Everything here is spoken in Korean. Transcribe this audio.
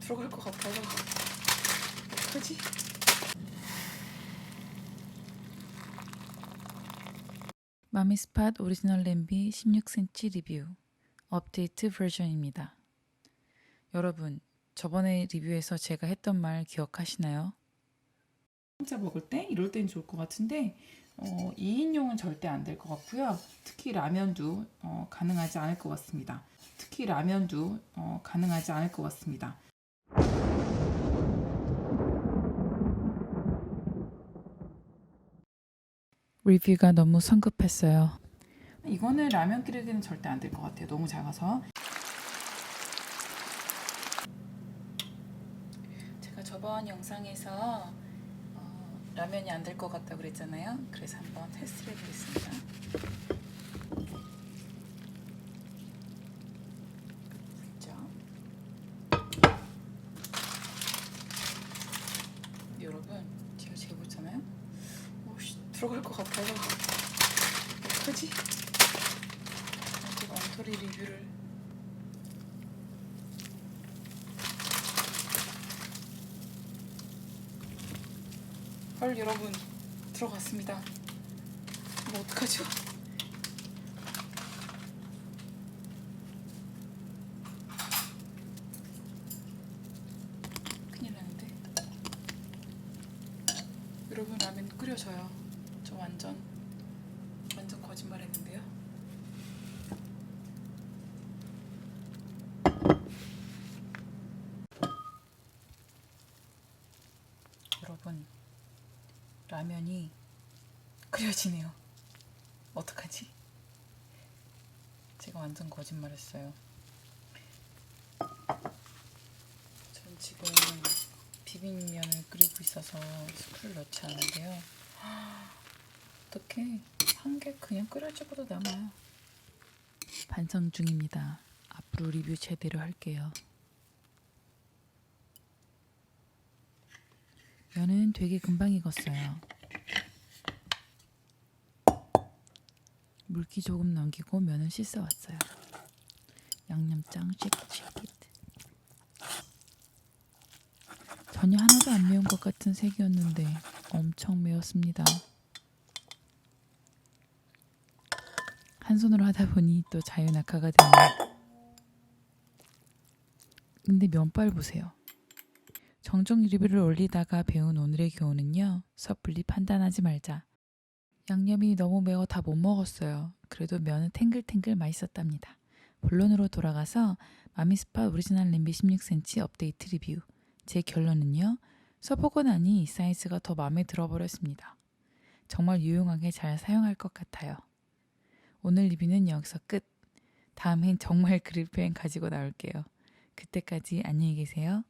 들어갈 것 같아요. 어떡하지? 마미스팟 오리지널 냄비 16cm 리뷰 업데이트 버전입니다. 여러분, 저번에 리뷰에서 제가 했던 말 기억하시나요? 혼자 먹을 때 이럴 땐 좋을 것 같은데 2인용은 절대 안 될 것 같고요. 특히 라면도 가능하지 않을 것 같습니다. 리뷰가 너무 성급했어요. 이거는 라면 끓이기는 절대 안 될 것 같아요. 너무 작아서. 제가 저번 영상에서 라면이 안 될 것 같다고 그랬잖아요. 그래서 한번 테스트를 해보겠습니다. 여러분, 제가 재보잖아요. 오씨, 들어갈 것 같아요. 어떡하지? 제가 엉터리 리뷰를. 헐, 여러분, 들어갔습니다. 뭐 어떡하죠? 큰일 나는데. 여러분, 라면 끓여져요. 저 완전 거짓말 했는데요. 여러분, 라면이 끓여지네요. 어떡하지? 제가 완전 거짓말 했어요. 전 지금 비빔면을 끓이고 있어서 스프를 넣지 않는데요. 어떡해, 한 개 그냥 끓여지고도 남아요. 반성 중입니다. 앞으로 리뷰 제대로 할게요. 면은 되게 금방 익었어요. 물기 조금 남기고 면은 씻어왔어요. 양념장 쉐킷. 전혀 하나도 안 매운 것 같은 색이었는데 엄청 매웠습니다. 한 손으로 하다 보니 또 자유낙하가 되네요. 근데 면발 보세요. 정정 리뷰를 올리다가 배운 오늘의 교훈은요. 섣불리 판단하지 말자. 양념이 너무 매워 다 못 먹었어요. 그래도 면은 탱글탱글 맛있었답니다. 본론으로 돌아가서 마미스팟 오리지널 냄비 16cm 업데이트 리뷰. 제 결론은요. 써보고 나니 이 사이즈가 더 마음에 들어버렸습니다. 정말 유용하게 잘 사용할 것 같아요. 오늘 리뷰는 여기서 끝. 다음엔 정말 그릴팬 가지고 나올게요. 그때까지 안녕히 계세요.